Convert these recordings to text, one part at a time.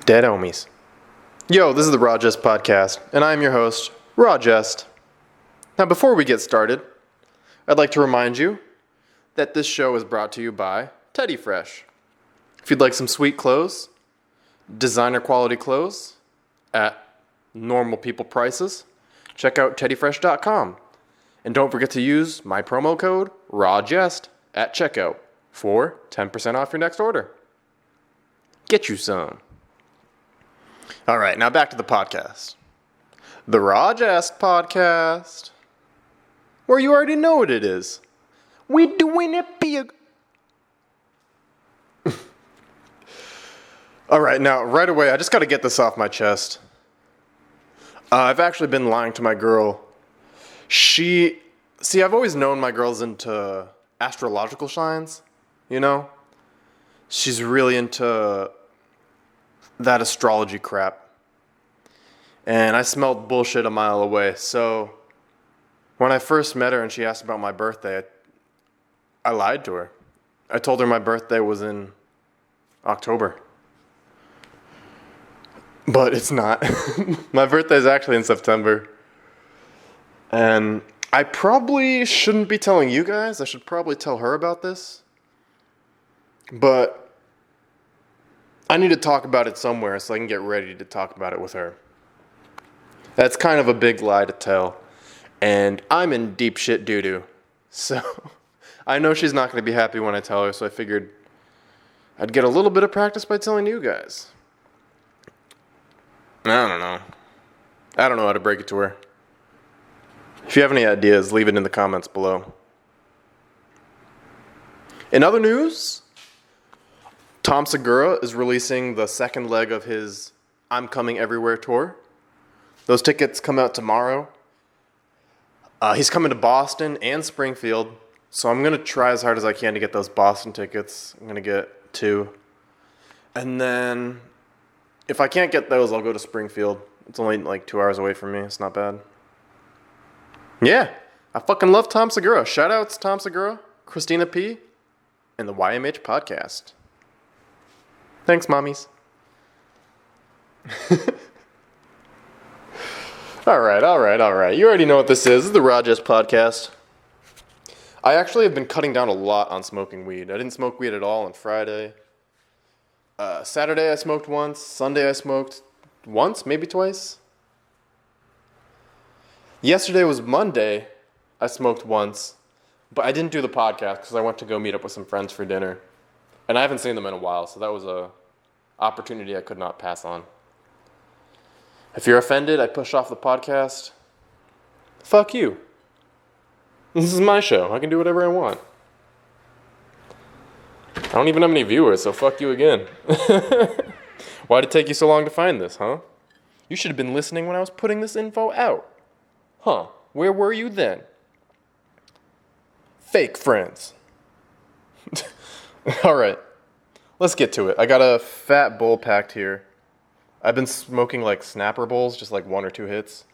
Dead homies. Yo, this is the Jest podcast, and I am your host, Jest. Now, before we get started, I'd like to remind you that this show is brought to you by Teddy Fresh. If you'd like some sweet clothes, designer quality clothes at normal people prices, check out teddyfresh.com. And don't forget to use my promo code Jest at checkout for 10% off your next order. Get you some. All right, now back to the podcast. The Jest podcast, where you already know what it is. We doing it big. All right, now, right away, I just got to get this off my chest. I've actually been lying to my girl. I've always known my girl's into astrological signs, you know? She's really into that astrology crap. And I smelled bullshit a mile away. So when I first met her and she asked about my birthday, I lied to her. I told her my birthday was in October. But it's not. My birthday is actually in September. And I probably shouldn't be telling you guys. I should probably tell her about this. But I need to talk about it somewhere so I can get ready to talk about it with her. That's kind of a big lie to tell. And I'm in deep shit doo-doo. So I know she's not going to be happy when I tell her, so I figured I'd get a little bit of practice by telling you guys. I don't know how to break it to her. If you have any ideas, leave it in the comments below. In other news, Tom Segura is releasing the second leg of his I'm Coming Everywhere tour. Those tickets come out tomorrow. He's coming to Boston and Springfield, so I'm going to try as hard as I can to get those Boston tickets. I'm going to get 2. And then if I can't get those, I'll go to Springfield. It's only like 2 hours away from me. It's not bad. Yeah, I fucking love Tom Segura. Shout outs to Tom Segura, Christina P., and the YMH podcast. Thanks, mommies. All right. You already know what this is. This is the Jest podcast. I actually have been cutting down a lot on smoking weed. I didn't smoke weed at all on Friday. Saturday I smoked once. Sunday I smoked once, maybe twice. Yesterday was Monday. I smoked once. But I didn't do the podcast because I went to go meet up with some friends for dinner. And I haven't seen them in a while, so that was a opportunity I could not pass on. If you're offended, I push off the podcast. Fuck you. This is my show. I can do whatever I want. I don't even have any viewers, so fuck you again. Why'd it take you so long to find this, huh? You should have been listening when I was putting this info out. Huh, where were you then? Fake friends. All right, let's get to it. I got a fat bowl packed here. I've been smoking like snapper bowls, just like 1 or 2 hits.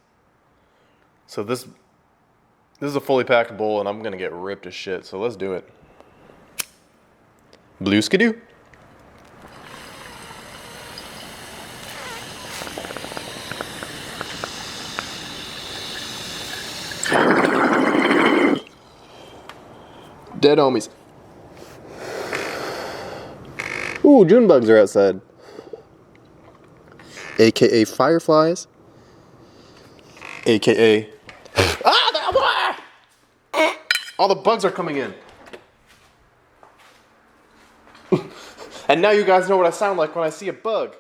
So this is a fully packed bowl, and I'm going to get ripped as shit, so let's do it. Blue skidoo. Dead homies. Ooh, June bugs are outside. AKA fireflies. AKA... All the bugs are coming in. And now you guys know what I sound like when I see a bug.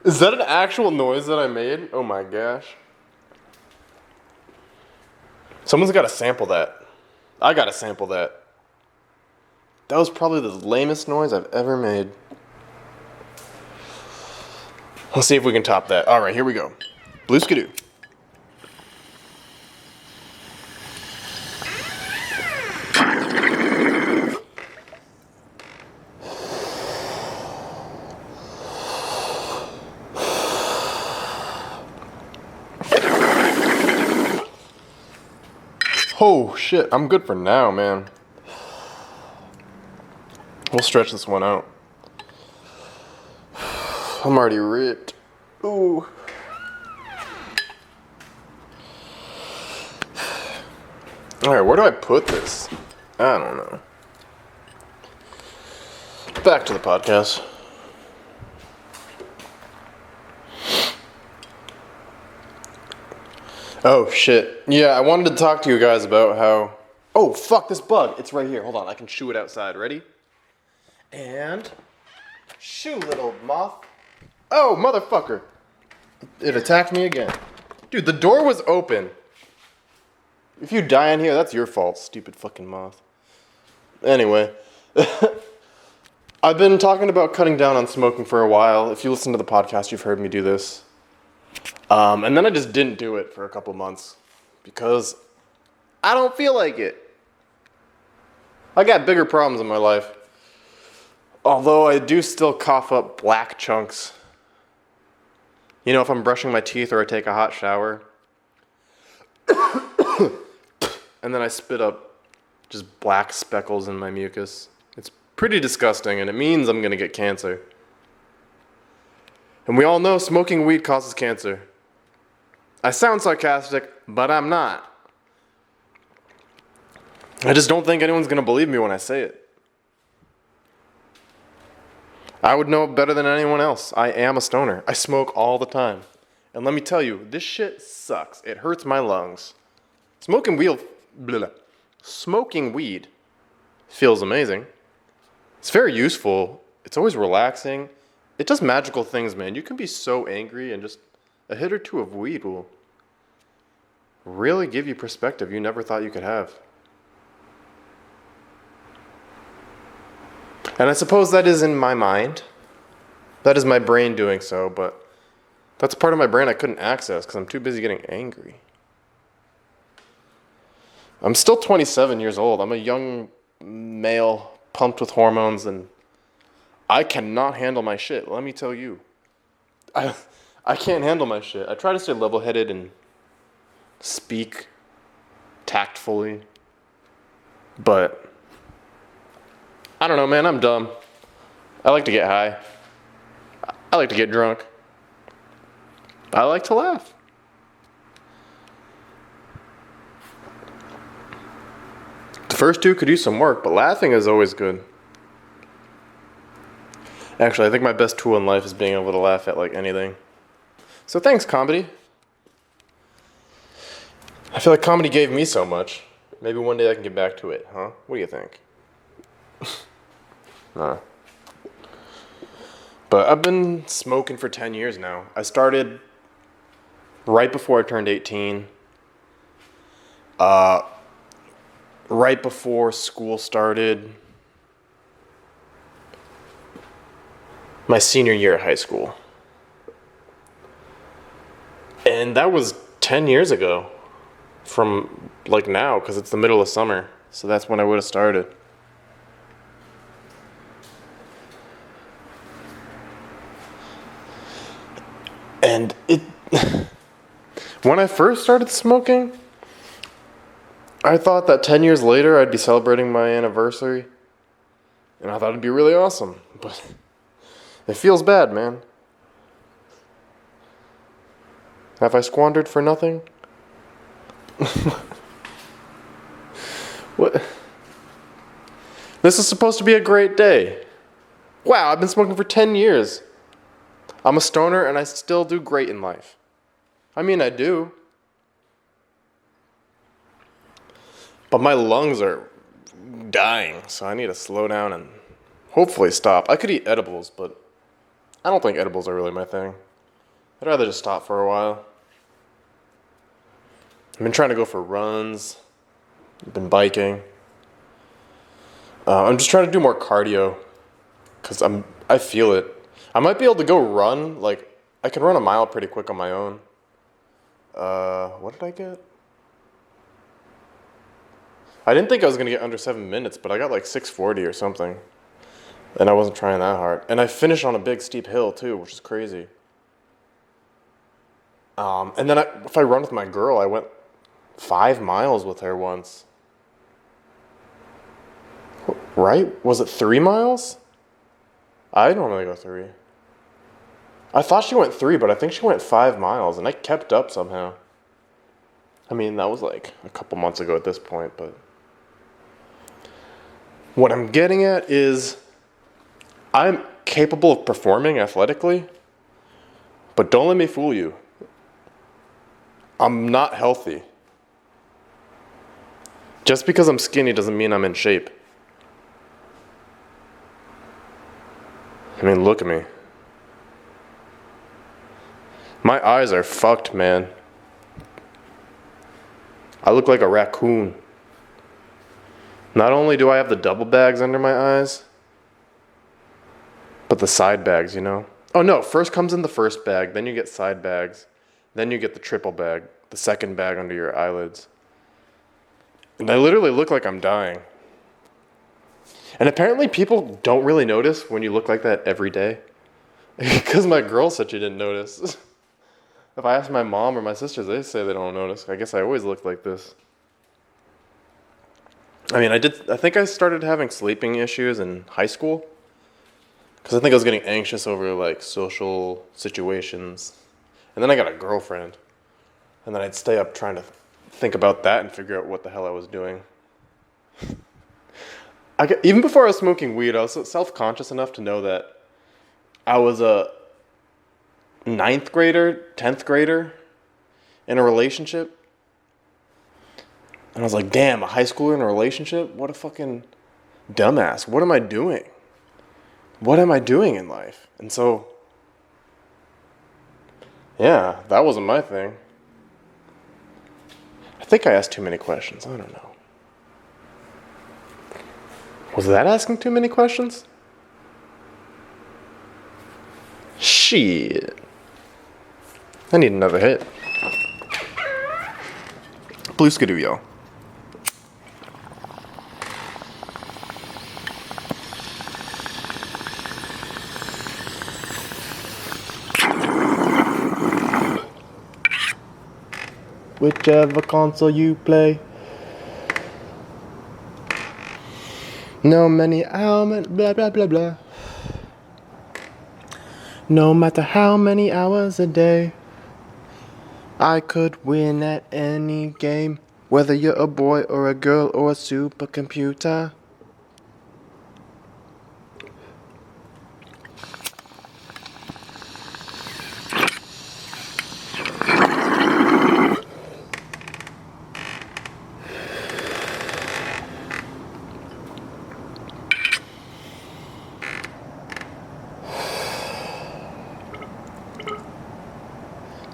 Is that an actual noise that I made? Oh my gosh. Someone's got to sample that. I got to sample that. That was probably the lamest noise I've ever made. Let's see if we can top that. All right, here we go. Blue skidoo. Oh, shit. I'm good for now, man. We'll stretch this one out. I'm already ripped. Ooh. Alright, where do I put this? I don't know. Back to the podcast. Oh, shit. Yeah, I wanted to talk to you guys about how... Oh, fuck, this bug. It's right here. Hold on, I can shoo it outside. Ready? And... Shoo, little moth. Oh, motherfucker. It attacked me again. Dude, the door was open. If you die in here, that's your fault, stupid fucking moth. Anyway. I've been talking about cutting down on smoking for a while. If you listen to the podcast, you've heard me do this. And then I just didn't do it for a couple months because I don't feel like it. I got bigger problems in my life. Although I do still cough up black chunks. You know, if I'm brushing my teeth or I take a hot shower. And then I spit up just black speckles in my mucus. It's pretty disgusting and it means I'm going to get cancer. And we all know smoking weed causes cancer. I sound sarcastic, but I'm not. I just don't think anyone's going to believe me when I say it. I would know better than anyone else. I am a stoner. I smoke all the time. And let me tell you, this shit sucks. It hurts my lungs. Smoking weed feels amazing. It's very useful. It's always relaxing. It does magical things, man. You can be so angry and just a hit or two of weed will really give you perspective you never thought you could have. And I suppose that is in my mind. That is my brain doing so, but that's a part of my brain I couldn't access because I'm too busy getting angry. I'm still 27 years old. I'm a young male pumped with hormones and I cannot handle my shit, let me tell you. I can't handle my shit. I try to stay level-headed and speak tactfully, but I don't know, man, I'm dumb. I like to get high. I like to get drunk. I like to laugh. The first two could use some work, but laughing is always good. Actually, I think my best tool in life is being able to laugh at like anything. So thanks, comedy. I feel like comedy gave me so much. Maybe one day I can get back to it, huh? What do you think? Nah. But I've been smoking for 10 years now. I started right before I turned 18. Right before school started. My senior year at high school. And that was 10 years ago from like now, because it's the middle of summer. So that's when I would have started. And when I first started smoking, I thought that 10 years later I'd be celebrating my anniversary. And I thought it'd be really awesome. But it feels bad, man. Have I squandered for nothing? What? This is supposed to be a great day. Wow, I've been smoking for 10 years. I'm a stoner and I still do great in life. I mean, I do. But my lungs are dying, so I need to slow down and hopefully stop. I could eat edibles, but I don't think edibles are really my thing. I'd rather just stop for a while. I've been trying to go for runs. I've been biking. I'm just trying to do more cardio because I feel it. I might be able to go run. Like, I can run a mile pretty quick on my own. What did I get? I didn't think I was going to get under 7 minutes, but I got like 6:40 or something. And I wasn't trying that hard. And I finished on a big steep hill too, which is crazy. And then if I run with my girl, I went 5 miles with her once. Right? Was it 3 miles? I normally go 3. I thought she went 3, but I think she went 5 miles, and I kept up somehow. I mean, that was like a couple months ago at this point, but what I'm getting at is I'm capable of performing athletically, but don't let me fool you. I'm not healthy. Just because I'm skinny doesn't mean I'm in shape. I mean, look at me. My eyes are fucked, man. I look like a raccoon. Not only do I have the double bags under my eyes, but the side bags, you know? Oh no, first comes in the first bag, then you get side bags, then you get the triple bag, the second bag under your eyelids. And I literally look like I'm dying. And apparently people don't really notice when you look like that every day. Because my girl said she didn't notice. If I ask my mom or my sisters, they say they don't notice. I guess I always looked like this. I mean, I think I started having sleeping issues in high school. Because I think I was getting anxious over, like, social situations. And then I got a girlfriend. And then I'd stay up trying to think about that and figure out what the hell I was doing. Even before I was smoking weed, I was self-conscious enough to know that I was a 9th grader, 10th grader in a relationship. And I was like, damn, a high schooler in a relationship? What a fucking dumbass. What am I doing? What am I doing in life? And so, yeah, that wasn't my thing. I think I asked too many questions. I don't know. Was that asking too many questions? Shit. I need another hit. Blue skidoo, y'all. Whichever console you play. No many blah blah blah blah. No matter how many hours a day, I could win at any game, whether you're a boy or a girl or a supercomputer.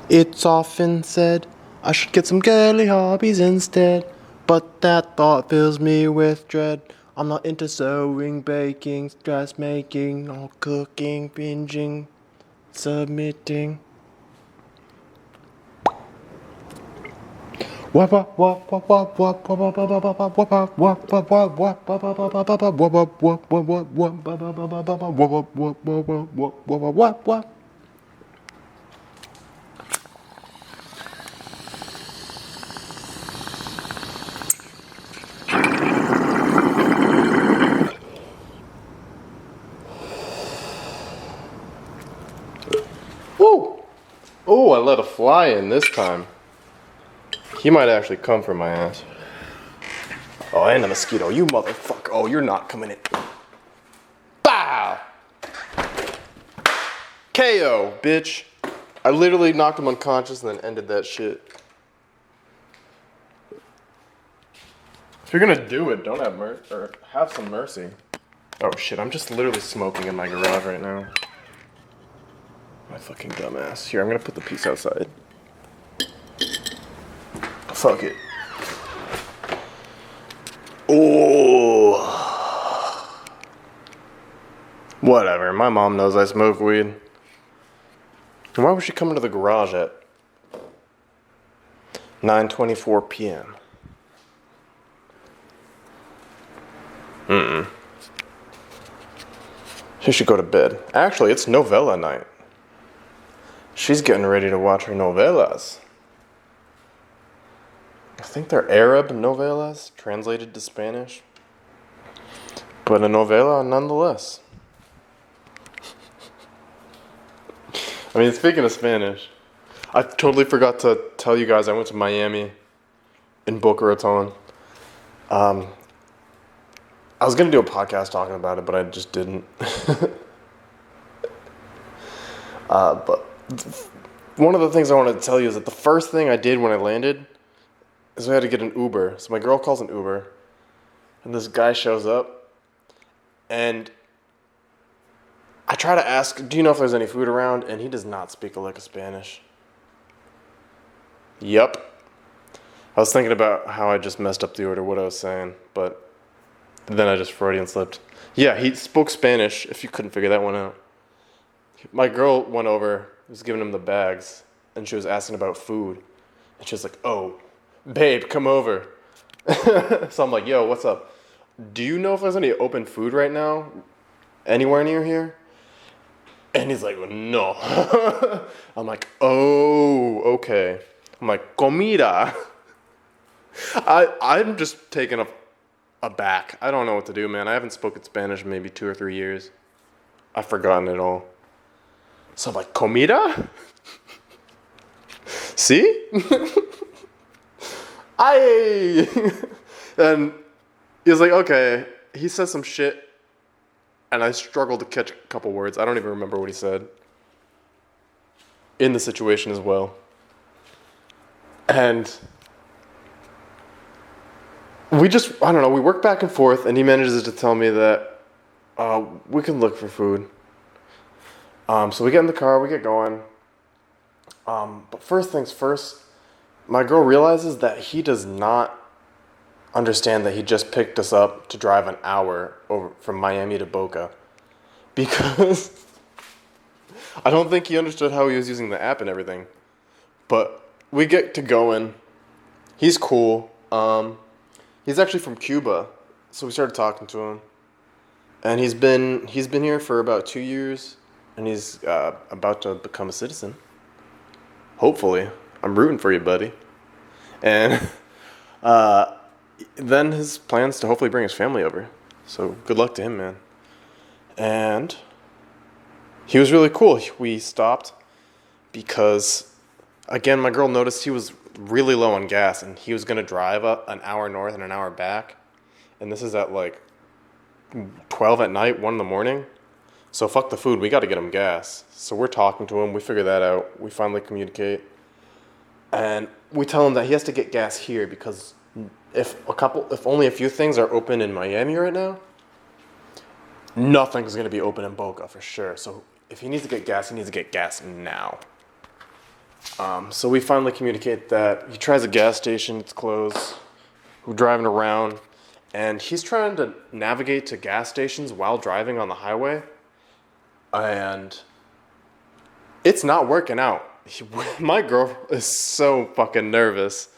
It's often said I should get some girly hobbies instead, but that thought fills me with dread. I'm not into sewing, baking, dressmaking, or cooking, binging, submitting. Oh, I let a fly in this time. He might actually come for my ass. Oh, and a mosquito. You motherfucker. Oh, you're not coming in. Bow! KO, bitch. I literally knocked him unconscious and then ended that shit. If you're gonna do it, don't have mercy, or have some mercy. Oh shit, I'm just literally smoking in my garage right now. My fucking dumbass. Here, I'm gonna put the piece outside. Fuck it. Oh. Whatever. My mom knows I smoke weed. Why was she coming to the garage at 9:24 p.m.? She should go to bed. Actually, it's novella night. She's getting ready to watch her novellas. I think they're Arab novellas, translated to Spanish. But a novela nonetheless. I mean, speaking of Spanish, I totally forgot to tell you guys I went to Miami in Boca Raton. I was going to do a podcast talking about it, but I just didn't. But one of the things I wanted to tell you is that the first thing I did when I landed is we had to get an Uber. So my girl calls an Uber, and this guy shows up, and I try to ask, do you know if there's any food around? And he does not speak a lick of Spanish. Yep. I was thinking about how I just messed up the order, what I was saying, but then I just Freudian slipped. Yeah, he spoke Spanish, if you couldn't figure that one out. My girl went over, was giving him the bags, and she was asking about food. And she was like, oh, babe, come over. So I'm like, yo, what's up? Do you know if there's any open food right now? Anywhere near here? And he's like, no. I'm like, oh, okay. I'm like, comida. I'm just taken aback. I don't know what to do, man. I haven't spoken Spanish in maybe 2 or 3 years. I've forgotten it all. So I'm like, comida? See? And he was like, okay. He says some shit, and I struggled to catch a couple words. I don't even remember what he said. In the situation as well. And we work back and forth, and he manages to tell me that we can look for food. So we get in the car, we get going. But first things first, my girl realizes that he does not understand that he just picked us up to drive an hour over from Miami to Boca. Because I don't think he understood how he was using the app and everything. But we get to going. He's cool. He's actually from Cuba, so we started talking to him. And he's been here for about 2 years, and he's about to become a citizen. Hopefully. I'm rooting for you, buddy. And then his plans to hopefully bring his family over. So good luck to him, man. And he was really cool. We stopped because, again, my girl noticed he was really low on gas, and he was going to drive up an hour north and an hour back. And this is at like 12 at night, 1 in the morning. So fuck the food. We got to get him gas. So we're talking to him. We figure that out. We finally communicate. And we tell him that he has to get gas here because if only a few things are open in Miami right now, nothing's going to be open in Boca for sure. So if he needs to get gas, he needs to get gas now. So we finally communicate that. He tries a gas station, it's closed. We're driving around, and he's trying to navigate to gas stations while driving on the highway. And it's not working out. My girl is so fucking nervous.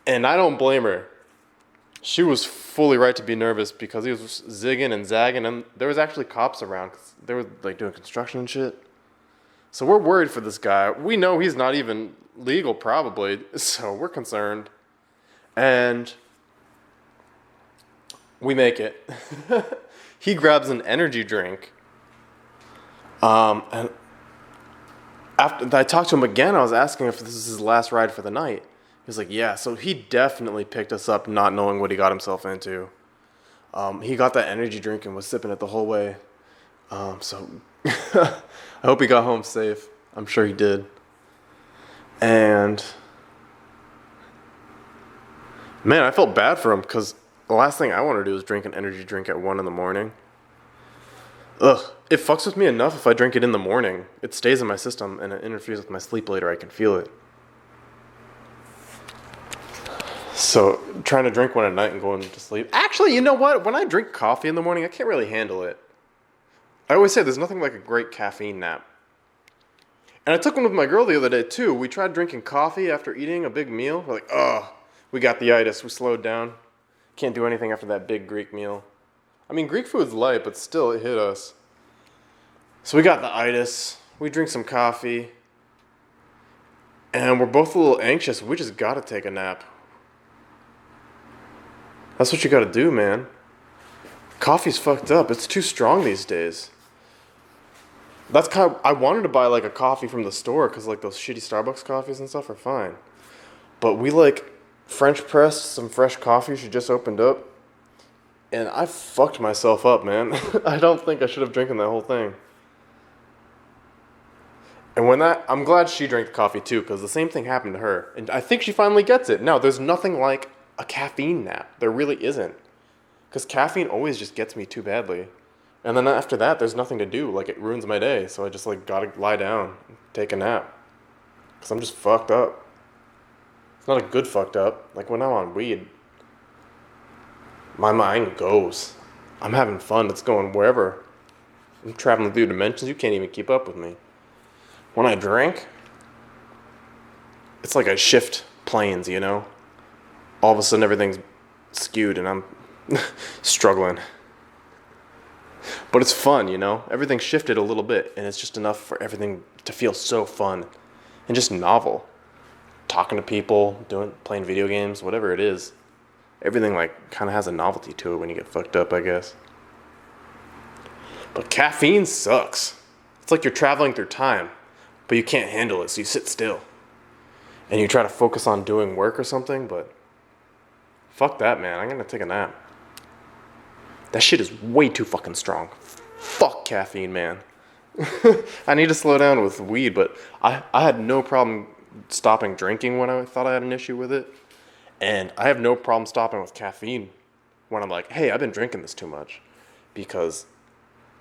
And I don't blame her. She was fully right to be nervous because he was zigging and zagging, and there was actually cops around because they were like doing construction and shit. So we're worried for this guy. We know he's not even legal probably, so we're concerned. And we make it. He grabs an energy drink. And after I talked to him again, I was asking if this is his last ride for the night. He was like, yeah. So he definitely picked us up not knowing what he got himself into. He got that energy drink and was sipping it the whole way. So I hope he got home safe. I'm sure he did. And man, I felt bad for him because the last thing I want to do is drink an energy drink at 1 in the morning. Ugh, it fucks with me enough if I drink it in the morning. It stays in my system and it interferes with my sleep later. I can feel it. So trying to drink one at night and going to sleep. Actually, you know what? When I drink coffee in the morning, I can't really handle it. I always say there's nothing like a great caffeine nap. And I took one with my girl the other day too. We tried drinking coffee after eating a big meal. We're like, oh, we got the itis. We slowed down. Can't do anything after that big Greek meal. I mean, Greek food's light, but still it hit us. So we got the itis. We drink some coffee. And we're both a little anxious. We just gotta take a nap. That's what you gotta do, man. Coffee's fucked up. It's too strong these days. That's kind of, I wanted to buy like a coffee from the store because like those shitty Starbucks coffees and stuff are fine. But we like French pressed some fresh coffee she just opened up. And I fucked myself up, man. I don't think I should have drinking that whole thing. And I'm glad she drank the coffee too, because the same thing happened to her. And I think she finally gets it. No, there's nothing like a caffeine nap. There really isn't. Because caffeine always just gets me too badly. And then after that, there's nothing to do. Like, it ruins my day. So I just, like, gotta lie down and take a nap. Because I'm just fucked up. It's not a good fucked up. Like, when I'm on weed, my mind goes. I'm having fun. It's going wherever. I'm traveling through dimensions. You can't even keep up with me. When I drink, it's like I shift planes, you know? All of a sudden, everything's skewed and I'm struggling. But it's fun, you know? Everything shifted a little bit, and it's just enough for everything to feel so fun and just novel. Talking to people, playing video games, whatever it is. Everything, like, kind of has a novelty to it when you get fucked up, I guess. But caffeine sucks. It's like you're traveling through time, but you can't handle it, so you sit still. And you try to focus on doing work or something, but fuck that, man. I'm gonna take a nap. That shit is way too fucking strong. Fuck caffeine, man. I need to slow down with weed, but I had no problem stopping drinking when I thought I had an issue with it. And I have no problem stopping with caffeine when I'm like, hey, I've been drinking this too much. Because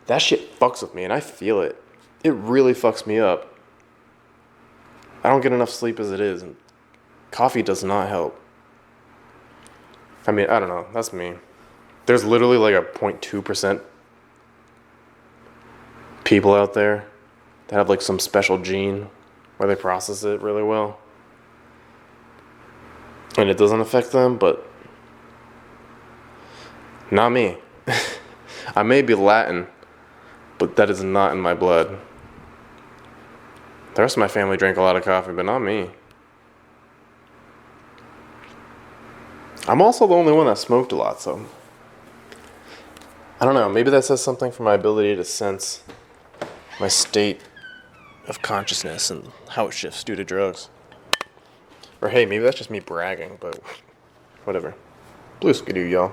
that shit fucks with me, and I feel it. It really fucks me up. I don't get enough sleep as it is, and coffee does not help. I mean, I don't know. That's me. There's literally like a 0.2% people out there that have like some special gene where they process it really well. And it doesn't affect them, but not me. I may be Latin, but that is not in my blood. The rest of my family drank a lot of coffee, but not me. I'm also the only one that smoked a lot, so I don't know. Maybe that says something for my ability to sense my state of consciousness and how it shifts due to drugs. Or hey, maybe that's just me bragging, but whatever. Blue skidoo, y'all.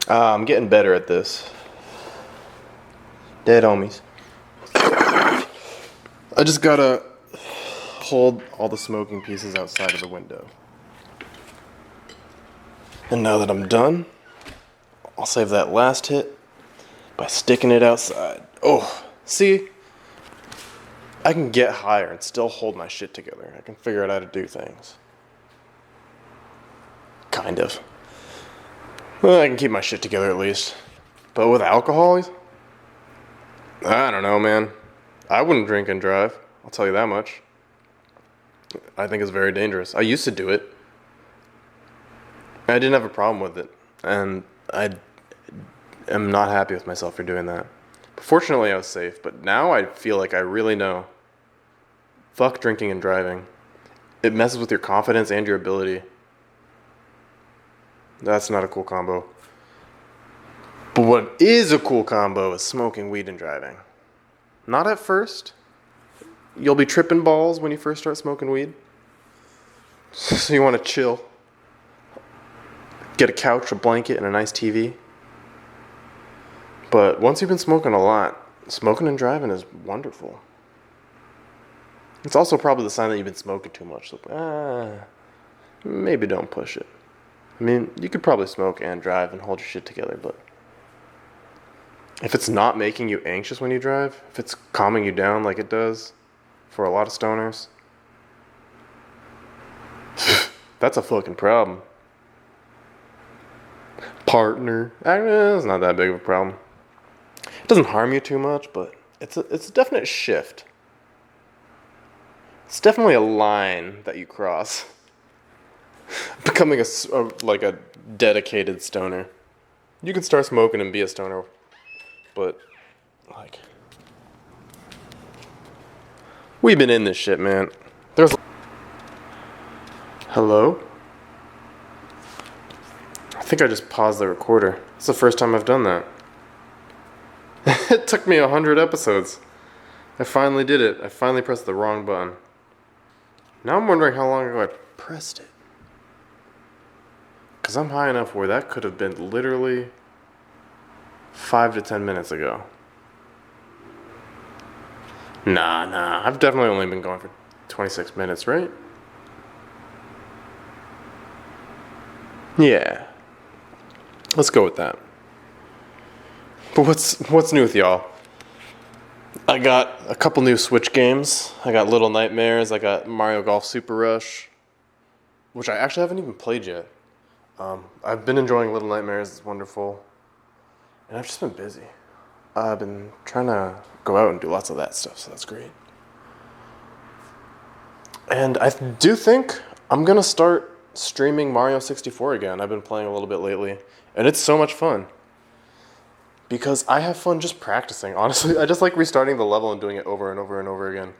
I'm getting better at this. Dead homies. I just gotta hold all the smoking pieces outside of the window. And now that I'm done, I'll save that last hit by sticking it outside. Oh, see? I can get higher and still hold my shit together. I can figure out how to do things. Kind of. Well, I can keep my shit together at least. But with alcohol, I don't know, man. I wouldn't drink and drive. I'll tell you that much. I think it's very dangerous. I used to do it. I didn't have a problem with it. And I am not happy with myself for doing that. But fortunately, I was safe. But now I feel like I really know. Fuck drinking and driving. It messes with your confidence and your ability. That's not a cool combo. But what is a cool combo is smoking weed and driving. Not at first. You'll be tripping balls when you first start smoking weed. So you want to chill. Get a couch, a blanket, and a nice TV. But once you've been smoking a lot, smoking and driving is wonderful. It's also probably the sign that you've been smoking too much. So, maybe don't push it. I mean, you could probably smoke and drive and hold your shit together, but if it's not making you anxious when you drive, if it's calming you down like it does for a lot of stoners, that's a fucking problem. Partner. It's not that big of a problem. It doesn't harm you too much, but it's a definite shift. It's definitely a line that you cross. Becoming like a dedicated stoner. You can start smoking and be a stoner, but like we've been in this shit, man. Hello? I think I just paused the recorder. It's the first time I've done that. It took me 100 episodes. I finally did it. I finally pressed the wrong button. Now I'm wondering how long ago I pressed it. Because I'm high enough where that could have been literally 5 to 10 minutes ago. Nah. I've definitely only been going for 26 minutes, right? Yeah. Let's go with that. But what's new with y'all? I got a couple new Switch games. I got Little Nightmares. I got Mario Golf Super Rush, which I actually haven't even played yet. I've been enjoying Little Nightmares. It's wonderful. And I've just been busy. I've been trying to go out and do lots of that stuff, so that's great. And I do think I'm going to start streaming Mario 64 again. I've been playing a little bit lately, and it's so much fun. Because I have fun just practicing, honestly. I just like restarting the level and doing it over and over and over again.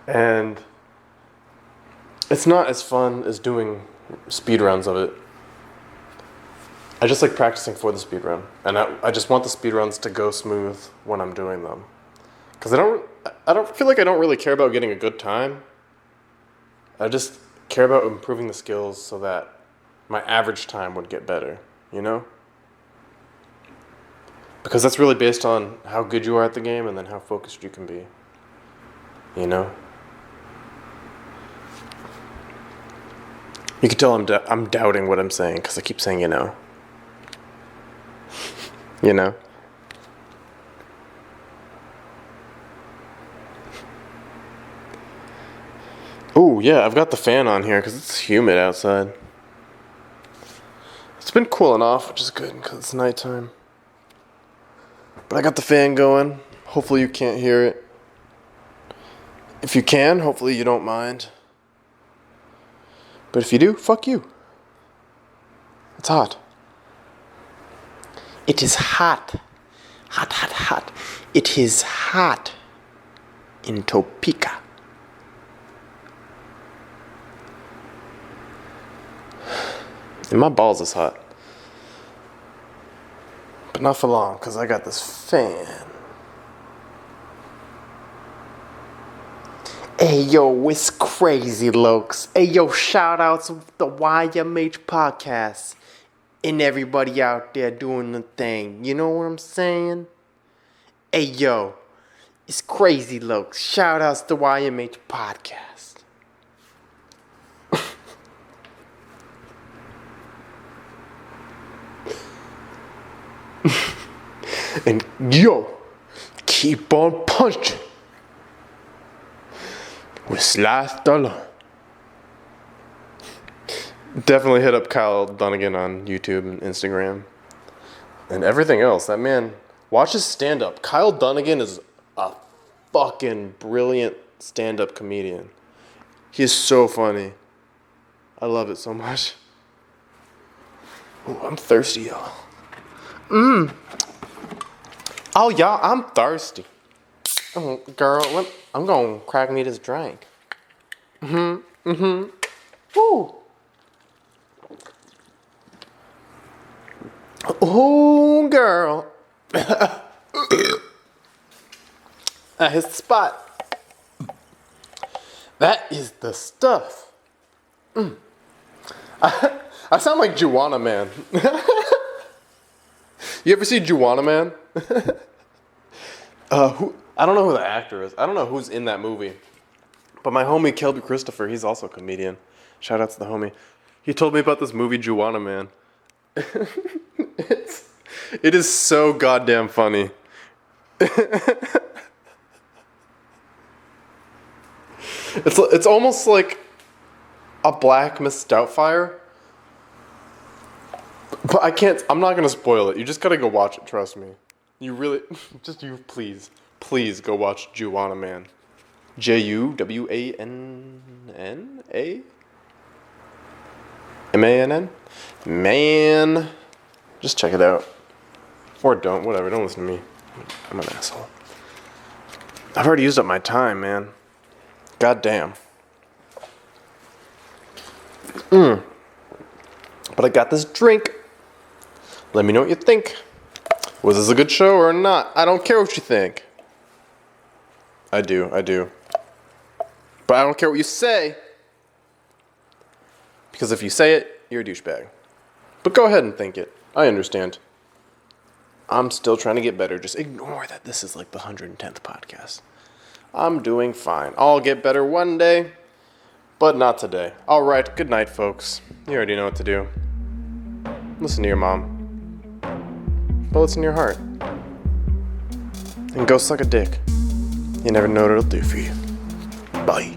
And it's not as fun as doing speedruns of it. I just like practicing for the speedrun. And I just want the speedruns to go smooth when I'm doing them. Because I don't feel like I don't really care about getting a good time. I just care about improving the skills so that my average time would get better, you know? Because that's really based on how good you are at the game and then how focused you can be, you know? You can tell I'm doubting what I'm saying because I keep saying, you know. You know? Ooh, yeah, I've got the fan on here because it's humid outside. It's been cooling off, which is good because it's nighttime. But I got the fan going. Hopefully you can't hear it. If you can, hopefully you don't mind. But if you do, fuck you. It's hot. It is hot. Hot. It is hot in Topeka. And my balls is hot. But not for long, because I got this fan. Hey, yo, it's crazy, lokes. Hey, yo, shout outs to the YMH podcast. And everybody out there doing the thing. You know what I'm saying? Hey, yo, it's crazy, lokes. Shout outs to the YMH podcast. And yo, keep on punching with Sly Stallone. Definitely hit up Kyle Dunnigan on YouTube and Instagram and everything else. That man, watch his stand-up. Kyle Dunnigan is a fucking brilliant stand-up comedian. He is so funny. I love it so much. Ooh, I'm thirsty, y'all. Oh, y'all, I'm thirsty. Oh, girl, I'm gonna crack me this drink. Woo. Oh, girl. That hits the spot. That is the stuff. I sound like Juwanna Man. You ever see Juwanna Man? I don't know who the actor is. I don't know who's in that movie. But my homie Kelby Christopher, he's also a comedian. Shout out to the homie. He told me about this movie Juwanna Man. It is so goddamn funny. It's almost like a Black Miss Doubtfire. But I'm not gonna spoil it. You just gotta go watch it, trust me. You really, please go watch Juwanna Man. JUWANNAMANN? Man. Just check it out. Or don't, whatever, don't listen to me. I'm an asshole. I've already used up my time, man. God damn. But I got this drink. Let me know what you think. Was this a good show or not? I don't care what you think. I do. But I don't care what you say. Because if you say it, you're a douchebag. But go ahead and think it. I understand. I'm still trying to get better. Just ignore that this is like the 110th podcast. I'm doing fine. I'll get better one day, but not today. All right, good night, folks. You already know what to do. Listen to your mom. But listen to your heart. And go suck a dick. You never know what it'll do for you. Bye.